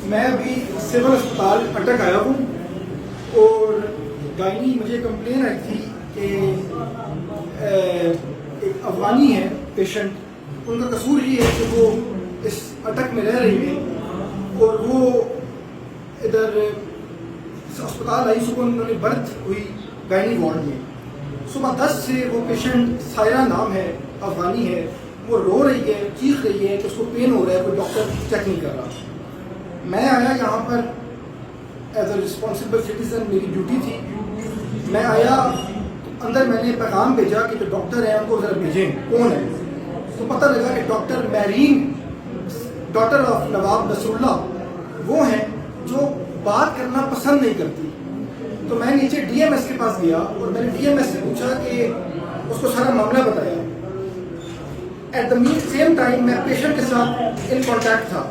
میں ابھی سول اسپتال اٹک آیا ہوں اور گائنی مجھے کمپلین آئی تھی کہ ایک افغانی ہے پیشنٹ، ان کا قصور یہ ہے کہ وہ اس اٹک میں رہ رہی ہے اور وہ ادھر اسپتال آئی، صبح انہوں نے برتھ ہوئی گائنی وارڈ میں، صبح 10 سے وہ پیشنٹ سائرہ نام ہے، افغانی ہے، وہ رو رہی ہے، چیخ رہی ہے کہ اس کو پین ہو رہا ہے، کوئی ڈاکٹر چیک نہیں کر رہا۔ میں آیا یہاں پر ایز اے رسپانسبل سٹیزن، میری ڈیوٹی تھی، میں آیا اندر، میں نے پیغام بھیجا کہ جو ڈاکٹر ہیں ان کو ذرا بھیجیں، کون ہے؟ تو پتہ لگا کہ ڈاکٹر میرین، ڈاٹر آف نواب نصر اللہ، وہ ہیں جو بات کرنا پسند نہیں کرتی۔ تو میں نیچے ڈی ایم ایس کے پاس گیا اور میں نے ڈی ایم ایس سے پوچھا کہ اس کو سارا معاملہ بتایا۔ ایٹ دا سیم ٹائم میں پیشنٹ کے ساتھ ان کانٹیکٹ تھا۔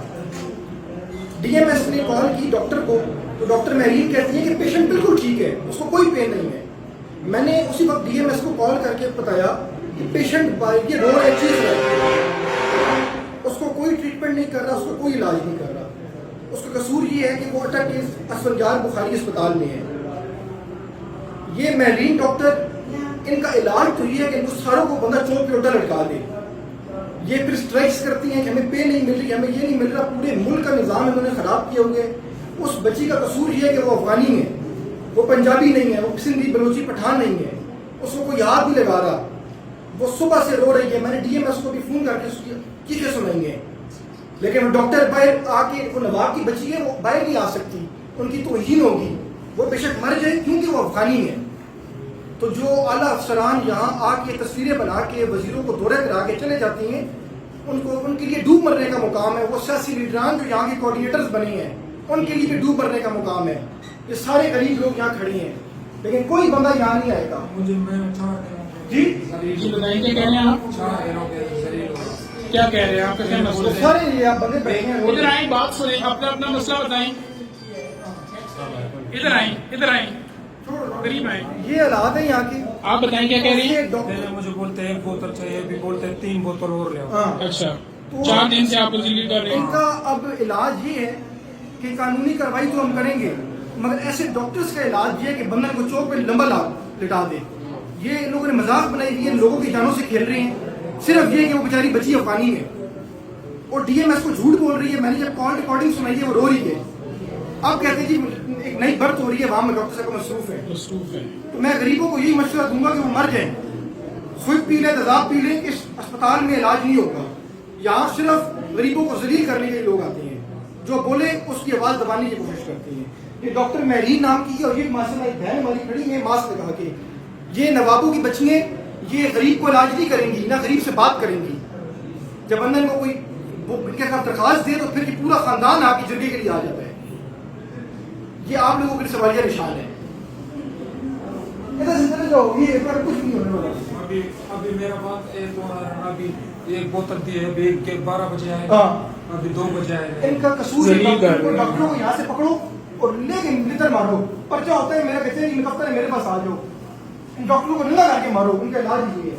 ڈی ایم ایس نے کال کی ڈاکٹر کو، تو ڈاکٹر میرین کہتی ہے کہ پیشنٹ بالکل ٹھیک ہے، اس کو کوئی پین نہیں ہے۔ میں نے اسی وقت ڈی ایم ایس کو کال کر کے بتایا کہ پیشنٹ یہ رو رہا ہے، چیز ہے، اس کو کوئی ٹریٹمنٹ نہیں کر رہا، اس کو کوئی علاج نہیں کر رہا۔ اس کا قصور یہ ہے کہ وہ اٹک کے اسفنجار بخاری اسپتال میں ہے۔ یہ میرین ڈاکٹر، ان کا علاج تو یہ ہے کہ ان کو ساروں کو بندہ چوک پہ الٹا لٹکا دے۔ یہ پھر اسٹرائکس کرتی ہیں کہ ہمیں پے نہیں مل رہی، ہمیں یہ نہیں مل رہا، پورے ملک کا نظام انہوں نے خراب کیے ہوئے۔ اس بچی کا قصور یہ ہے کہ وہ افغانی ہے، وہ پنجابی نہیں ہے، وہ سندھی بلوچی پٹھان نہیں ہے، اس کو کوئی یاد نہیں لگا رہا، وہ صبح سے رو رہی ہے۔ میں نے ڈی ایم ایس کو بھی فون کر کے اس کی چیخیں سنائیں گے، لیکن وہ ڈاکٹر باہر آ کے، وہ نواب کی بچی ہے، وہ باہر نہیں آ سکتی، ان کی توہین ہوگی، وہ بے شک مر جائے کیونکہ وہ افغانی ہے۔ تو جو اعلیٰ افسران یہاں آ کے تصویریں بنا کے وزیروں کو دورے کرا کے چلے جاتی ہیں، ان کے لیے ڈوب مرنے کا مقام ہے۔ وہ سیاسی لیڈران جو یہاں کے کوآرڈینیٹرز بنے ہیں، ان کے لیے بھی ڈوب مرنے کا مقام ہے۔ یہ سارے غریب لوگ یہاں کھڑے ہیں، لیکن کوئی بندہ یہاں نہیں آئے گا۔ جی بتائیں کیا کہہ رہے ہیں آپ؟ کیا کہہ رہے ہیں آپ کا کیا مسئلہ ہے؟ سارے یہ آپ بندے بیٹھے ہیں، ادھر آئیں، بات سنیں، اپنا اپنا مسئلہ بتائیں۔ ادھر آئیں، ادھر آئیں، قریب آئیں۔ یہ حالات ہیں یہاں کے۔ آپ بتائیں کیا کہہ رہی ہیں؟ مجھے بولتے ہیں 1 بوتل چاہیے، ابھی بولتے ہیں 3 بوتل اور لے آؤ۔ اچھا، 4 دن سے آپ وزیر کر رہے ان ہیں۔ کا اب علاج یہ ہے کہ قانونی کارروائی تو ہم کریں گے، مگر ایسے ڈاکٹرز کا علاج یہ ہے کہ بندر کو چوک پہ لمبا لٹا دے۔ یہ ان لوگوں نے مذاق بنائی ہوئی ہے، لوگوں کی جانوں سے کھیل رہے ہیں، صرف یہ کہ وہ بیچاری بچی افغانی ہے اور ڈی ایم ایس کو جھوٹ بول رہی ہے۔ میں نے جب کال ریکارڈنگ سنائی ہے، وہ رو رہی ہے۔ اب کہتے ہیں جی ایک نئی برتھ ہو رہی ہے، وہاں میں ڈاکٹر صاحب مصروف ہے۔ تو میں غریبوں کو یہی مشورہ دوں گا کہ وہ مر جائیں، خود پی لیں، تیزاب پی لیں، اس اسپتال میں علاج نہیں ہوگا۔ یہاں صرف غریبوں کو ذلیل کرنے کے لوگ آتے ہیں، جو بولے اس کی آواز دبانے کی کوشش کرتے ہیں۔ یہ ڈاکٹر میرین نام کی ہے اور یہ ماشاء اللہ ایک بہن ہماری کھڑی ہے ماسک لگا کے۔ یہ نوابوں کی بچیاں، یہ غریب کو علاج نہیں کریں گی، نہ غریب سے بات کریں گی۔ جب اندر کو کوئی ان کے خلاف درخواست دے تو پھر یہ پورا خاندان آپ کی جرگے کے لیے آ جاتا ہے۔ یہ آپ لوگوں کے لیے سوالیہ نشان ہے۔ ادھر سے چلے جاؤ، یہ کچھ نہیں ہونے والا۔ ابھی میرا بات ایک ہو رہا ہے، ابھی 1 بوتل دی ہے، ابھی 12 بجے آئے، ابھی 2 بجے آئے۔ ان کا قصور ہے، ڈاکٹروں کو یہاں سے پکڑو اور لے کے نتر مارو۔ پرچہ ہوتا ہے میرا کہتے ہیں دفتر ہے، میرے پاس آ جاؤ، ان ڈاکٹروں کو ننگا کر کے مارو، ان کا علاج کیجیے۔